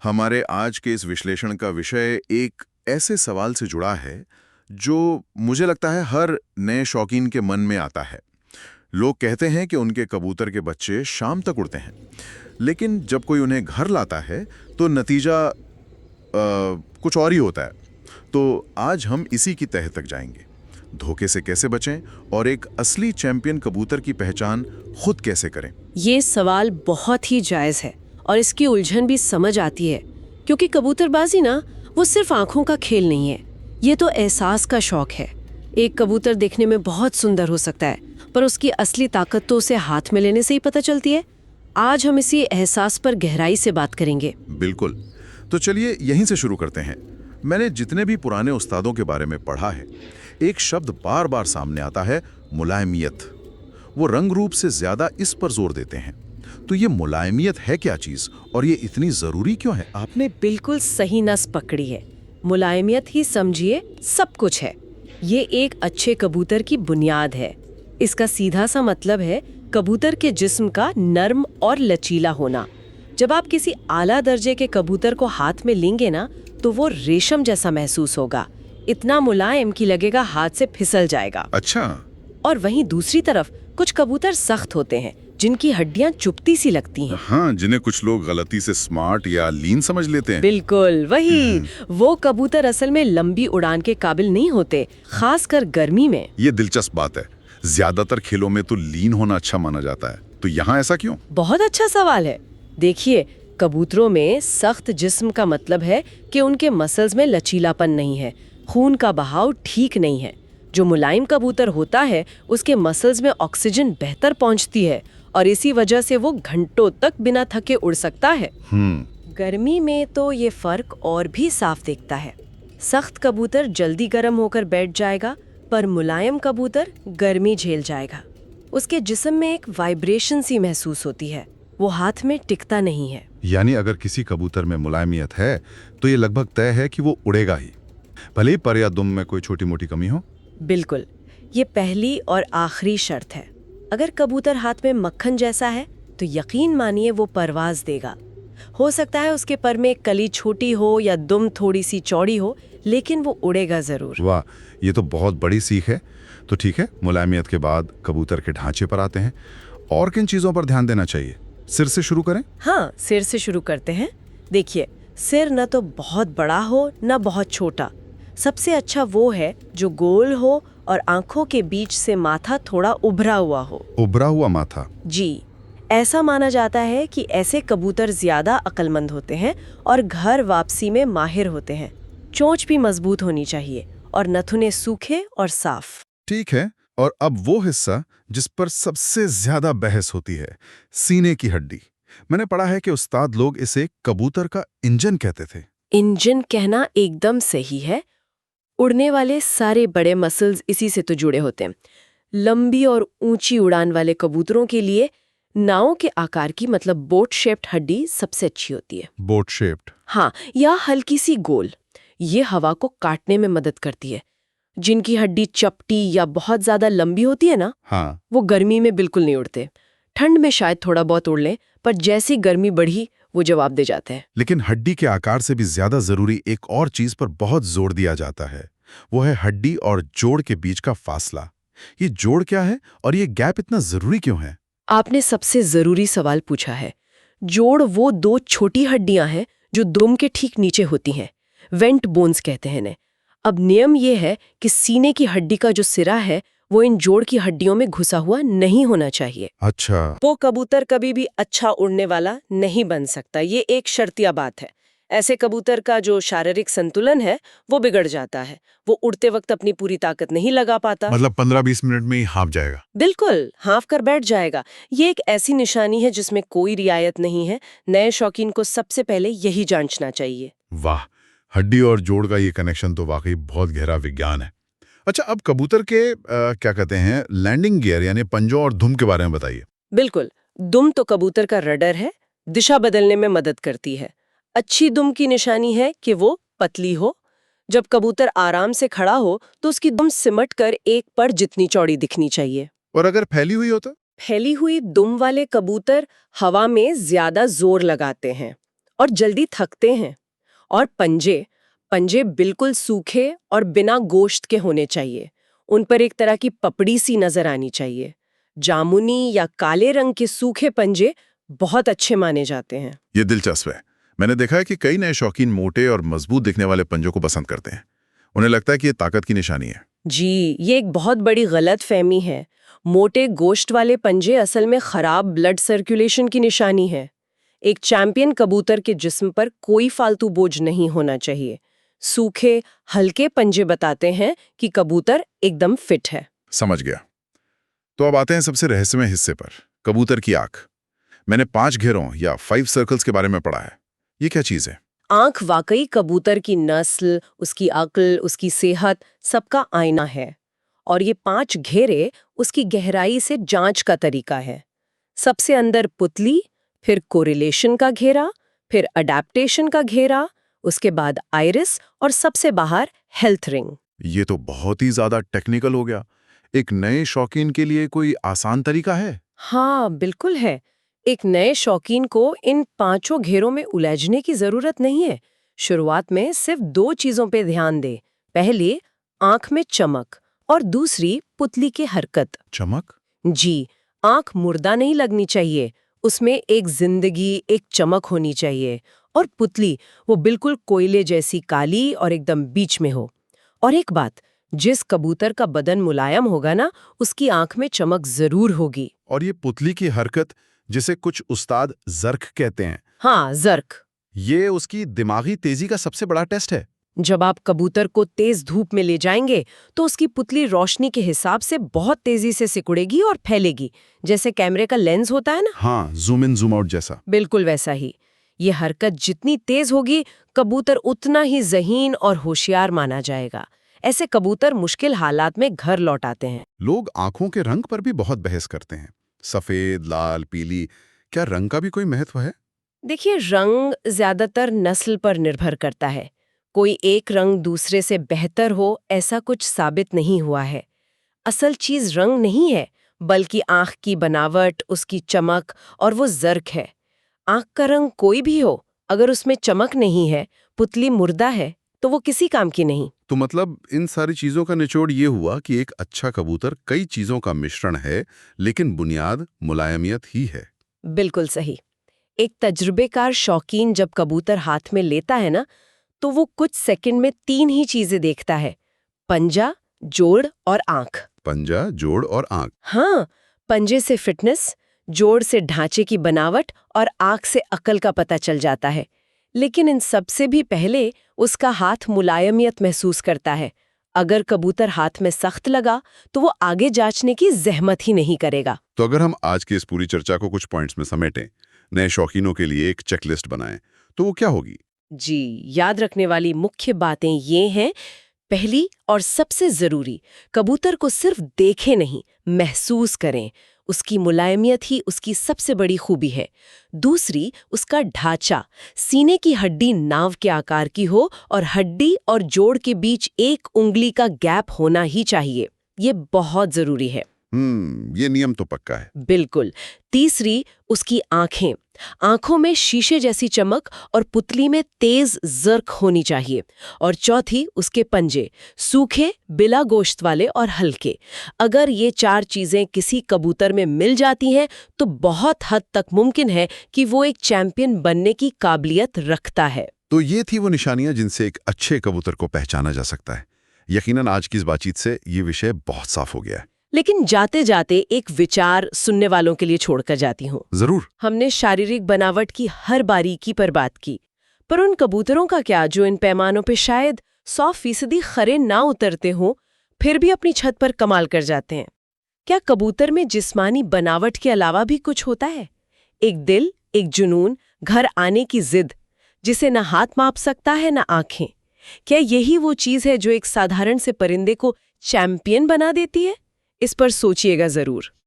हमारे आज के इस विश्लेषण का विषय एक ऐसे सवाल से जुड़ा है जो मुझे लगता है हर नए शौकीन के मन में आता है। लोग कहते हैं कि उनके कबूतर के बच्चे शाम तक उड़ते हैं, लेकिन जब कोई उन्हें घर लाता है तो नतीजा कुछ और ही होता है। तो आज हम इसी की तह तक जाएंगे। धोखे से कैसे बचें और एक असली चैंपियन कबूतर की पहचान खुद कैसे करें। ये सवाल बहुत ही जायज़ है और इसकी उलझन भी समझ आती है, क्योंकि कबूतरबाजी ना वो सिर्फ आंखों का खेल नहीं है, ये तो एहसास का शौक है। एक कबूतर देखने में बहुत सुंदर हो सकता है, पर उसकी असली ताकत तो उसे हाथ में लेने से ही पता चलती है। आज हम इसी एहसास पर गहराई से बात करेंगे। बिल्कुल, तो चलिए यहीं से शुरू करते हैं। मैंने जितने भी पुराने उस्तादों के बारे में पढ़ा है, एक शब्द बार बार सामने आता है, मुलायमियत। वो रंग रूप से ज्यादा इस पर जोर देते हैं। तो ये मुलायमियत है क्या चीज और ये इतनी जरूरी क्यों है? आपने बिल्कुल सही नस पकड़ी है। मुलायमियत ही समझिए सब कुछ है। ये एक अच्छे कबूतर की बुनियाद है। इसका सीधा सा मतलब है कबूतर के जिस्म का नर्म और लचीला होना। जब आप किसी आला दर्जे के कबूतर को हाथ में लेंगे ना, तो वो रेशम जैसा महसूस होगा, इतना मुलायम कि लगेगा हाथ से फिसल जाएगा। अच्छा। और वहीं दूसरी तरफ कुछ कबूतर सख्त होते हैं, जिनकी हड्डियां चुभती सी लगती हैं। हाँ, जिन्हें कुछ लोग गलती से स्मार्ट या लीन समझ लेते हैं। बिल्कुल वही। वो कबूतर असल में लंबी उड़ान के काबिल नहीं होते, खासकर गर्मी में। ये दिलचस्प बात है। ज्यादातर खेलों में तो लीन होना अच्छा माना जाता है, तो यहाँ ऐसा क्यों? बहुत अच्छा सवाल है। देखिए, कबूतरों में सख्त जिस्म का मतलब है कि उनके मसल्स में लचीलापन नहीं है, खून का बहाव ठीक नहीं है। जो मुलायम कबूतर होता है, उसके मसल्स में ऑक्सीजन बेहतर पहुंचती है और इसी वजह से वो घंटों तक बिना थके उड़ सकता है। गर्मी में तो ये फर्क और भी साफ दिखता है। सख्त कबूतर जल्दी गर्म होकर बैठ जाएगा, पर मुलायम कबूतर गर्मी झेल जाएगा। उसके जिस्म में एक वाइब्रेशन सी महसूस होती है, वो हाथ में टिकता नहीं है। यानी अगर किसी कबूतर में मुलायमियत है तो ये लगभग तय है कि वो उड़ेगा ही, भले ही पर या दुम में कोई छोटी मोटी कमी हो। बिल्कुल, ये पहली और आखिरी शर्त है। अगर कबूतर हाथ में मक्खन जैसा है तो यकीन मानिए वो परवाज देगा। हो सकता है उसके पर में कली छोटी हो या दुम थोड़ी सी चौड़ी हो, लेकिन वो उड़ेगा जरूर। वाह, ये तो बहुत बड़ी सीख है। तो ठीक है, मुलायमियत के बाद कबूतर के ढांचे पर आते हैं। और किन चीजों पर ध्यान देना चाहिए? सिर से शुरू करें? हाँ, सिर से शुरू करते हैं। देखिए, सिर न तो बहुत बड़ा हो न बहुत छोटा। सबसे अच्छा वो है जो गोल हो और आंखों के बीच से माथा थोड़ा उभरा हुआ हो। उभरा हुआ माथा? जी, ऐसा माना जाता है कि ऐसे कबूतर ज्यादा अक्लमंद होते हैं और घर वापसी में माहिर होते हैं। चोंच भी मजबूत होनी चाहिए और नथुने सूखे और साफ। ठीक है, और अब वो हिस्सा जिस पर सबसे ज्यादा बहस होती है, सीने की हड्डी। मैंने पढ़ा है कि उस्ताद लोग इसे कबूतर का इंजन कहते थे। इंजन कहना एकदम सही है। उड़ने वाले सारे बड़े मसल्स इसी से तो जुड़े होते हैं। लंबी और ऊंची उड़ान वाले कबूतरों के लिए नाव के आकार की, मतलब बोट शेप्ड हड्डी सबसे अच्छी होती है। Boat shaped? हाँ, या हल्की सी गोल। ये हवा को काटने में मदद करती है। जिनकी हड्डी चपटी या बहुत ज्यादा लंबी होती है ना, हाँ। वो गर्मी में बिल्कुल नहीं उड़ते। ठंड में शायद थोड़ा बहुत उड़ लें, पर जैसी गर्मी बढ़ी वो जवाब दे जाते हैं। लेकिन हड्डी के आकार से भी ज्यादा जरूरी एक और चीज पर बहुत जोर दिया जाता है, वो है हड्डी और जोड़ के बीच का फासला। ये जोड़ क्या है और ये गैप इतना जरूरी क्यों है? आपने सबसे जरूरी सवाल पूछा है। जोड़ वो दो छोटी हड्डियां हैं जो दुम के ठीक नीचे होती हैं। वेंट बोन्स कहते हैं इन्हें। अब नियम ये है कि सीने की हड्डी का जो सिरा है वो इन जोड़ की हड्डियों में घुसा हुआ नहीं होना चाहिए। अच्छा। वो कबूतर कभी भी अच्छा उड़ने वाला नहीं बन सकता। ये एक शर्तिया बात है। ऐसे कबूतर का जो शारीरिक संतुलन है वो बिगड़ जाता है। वो उड़ते वक्त अपनी पूरी ताकत नहीं लगा पाता। मतलब 15-20 मिनट में ही हाँफ जाएगा? बिल्कुल, हाँफ कर बैठ जाएगा। ये एक ऐसी निशानी है जिसमें कोई रियायत नहीं है। नए शौकीन को सबसे पहले यही जांचना चाहिए। वाह, हड्डी और जोड़ का ये कनेक्शन तो वाकई बहुत गहरा विज्ञान है। अच्छा, अब कबूतर के क्या कहते हैं, लैंडिंग गियर यानी पंजों और धुम के बारे में बताइए। बिल्कुल, दुम तो कबूतर का रडर है, दिशा बदलने में मदद करती है। अच्छी दुम की निशानी है कि वो पतली हो। जब कबूतर आराम से खड़ा हो तो उसकी दुम सिमट कर एक पर जितनी चौड़ी दिखनी चाहिए। और अगर फैली हुई हो तो? फैली हुई दुम वाले कबूतर हवा में ज्यादा जोर लगाते हैं और जल्दी थकते हैं। और पंजे पंजे बिल्कुल सूखे और बिना गोश्त के होने चाहिए। उन पर एक तरह की पपड़ी सी नजर आनी चाहिए। जामुनी या काले रंग के सूखे पंजे बहुत अच्छे माने जाते हैं। ये दिलचस्प है। मैंने देखा है कि कई नए शौकीन मोटे और मजबूत दिखने वाले पंजों को पसंद करते हैं। उन्हें लगता है कि ये ताकत की निशानी है। जी, ये एक बहुत बड़ी गलत फहमी है। मोटे गोश्त वाले पंजे असल में खराब ब्लड सर्कुलेशन की निशानी है। एक चैंपियन कबूतर के जिस्म पर कोई फालतू बोझ नहीं होना चाहिए। सूखे, हल्के पंजे बताते हैं कि कबूतर एकदम फिट है। समझ गया। तो अब आते हैं सबसे रहस्यमय हिस्से पर, कबूतर की आंख। मैंने 5 घेरों या 5 सर्कल्स के बारे में पढ़ा है। ये क्या चीज है? आंख वाकई कबूतर की नस्ल, उसकी अक्ल, उसकी सेहत, सबका आईना है। और ये 5 घेरे उसकी गहराई से जांच का तरीका है। सबसे अंदर पुतली, फिर कोरिलेशन का घेरा, फिर अडैप्टेशन का घेरा, उसके बाद आइरिस और सबसे बाहर हेल्थ रिंग। ये तो बहुत ही ज्यादा टेक्निकल हो गया। एक नए शौकीन के लिए कोई आसान तरीका है? हाँ, बिल्कुल है। एक नए शौकीन को इन 5 घेरों में उलझने की जरूरत नहीं है। शुरुआत में सिर्फ 2 चीजों पे ध्यान दे। पहली, आंख में चमक, और दूसरी, पुतली की हरकत। चमक? जी, आंख मुर्दा नहीं लगनी चाहिए। उसमें एक जिंदगी, एक चमक होनी चाहिए। और पुतली, वो बिल्कुल कोयले जैसी काली और एकदम बीच में हो। और एक बात, जिस कबूतर का बदन मुलायम होगा ना, उसकी आंख में चमक जरूर होगी। और ये पुतली की हरकत, जिसे कुछ उस्ताद ज़र्क कहते हैं, हाँ, जर्क। ये उसकी दिमागी तेजी का सबसे बड़ा टेस्ट है। जब आप कबूतर को तेज धूप में ले जाएंगे तो उसकी पुतली रोशनी के हिसाब से बहुत तेजी से सिकुड़ेगी और फैलेगी, जैसे कैमरे का लेंस होता है ना। हाँ, जूम इन जूम आउट जैसा। बिल्कुल वैसा ही। ये हरकत जितनी तेज होगी, कबूतर उतना ही ज़हीन और होशियार माना जाएगा। ऐसे कबूतर मुश्किल हालात में घर लौट आते हैं। लोग आंखों के रंग पर भी बहुत बहस करते हैं। सफेद, लाल, पीली, क्या रंग का भी कोई महत्व है? देखिए, रंग ज्यादातर नस्ल पर निर्भर करता है। कोई एक रंग दूसरे से बेहतर हो, ऐसा कुछ साबित नहीं हुआ है। असल चीज रंग नहीं है, बल्कि आंख की बनावट, उसकी चमक और वो जर्क है। आंख का रंग कोई भी हो, अगर उसमें चमक नहीं है, पुतली मुर्दा है, तो वो किसी काम की नहीं। तो मतलब इन सारी चीजों का निचोड़ ये हुआ कि एक अच्छा कबूतर कई चीजों का मिश्रण है, लेकिन बुनियाद मुलायमियत ही है। बिल्कुल सही। एक तजुर्बेकार शौकीन जब कबूतर हाथ में लेता है ना, तो वो कुछ सेकंड में 3 ही चीजें देखता है: पंजा, जोड़ और आंख। पंजा, जोड़ और आंख। हाँ, पंजे से फिटनेस, जोड़ से ढांचे की बनावट और आंख से अकल का पता चल जाता है। लेकिन इन सबसे भी पहले उसका हाथ मुलायमियत महसूस करता है। अगर कबूतर हाथ में सख्त लगा तो वो आगे जांचने की जहमत ही नहीं करेगा। तो अगर हम आज की इस पूरी चर्चा को कुछ पॉइंट्स में समेटें, नए शौकीनों के लिए एक चेकलिस्ट बनाएं, तो वो क्या होगी? जी, याद रखने वाली मुख्य बातें ये हैं। पहली और सबसे जरूरी, कबूतर को सिर्फ देखें नहीं, महसूस करें। उसकी मुलायमियत ही उसकी सबसे बड़ी खूबी है। दूसरी, उसका ढांचा, सीने की हड्डी नाव के आकार की हो और हड्डी और जोड़ के बीच 1 उंगली का गैप होना ही चाहिए। ये बहुत जरूरी है। ये नियम तो पक्का है। बिल्कुल। तीसरी, उसकी आंखें। आंखों में शीशे जैसी चमक और पुतली में तेज जर्क होनी चाहिए। और चौथी, उसके पंजे, सूखे, बिला गोश्त वाले और हल्के। अगर ये 4 चीजें किसी कबूतर में मिल जाती हैं तो बहुत हद तक मुमकिन है कि वो एक चैंपियन बनने की काबिलियत रखता है। तो ये थी वो निशानियां जिनसे एक अच्छे कबूतर को पहचाना जा सकता है। यकीनन आज की इस बातचीत से ये विषय बहुत साफ हो गया है। लेकिन जाते जाते एक विचार सुनने वालों के लिए छोड़कर जाती हूँ। जरूर। हमने शारीरिक बनावट की हर बारीकी पर बात की, पर उन कबूतरों का क्या जो इन पैमानों पे शायद 100% खरे ना उतरते हों, फिर भी अपनी छत पर कमाल कर जाते हैं? क्या कबूतर में जिस्मानी बनावट के अलावा भी कुछ होता है? एक दिल, एक जुनून, घर आने की जिद, जिसे ना हाथ माप सकता है ना आंखें। क्या यही वो चीज है जो एक साधारण से परिंदे को चैंपियन बना देती है? इस पर सोचिएगा जरूर।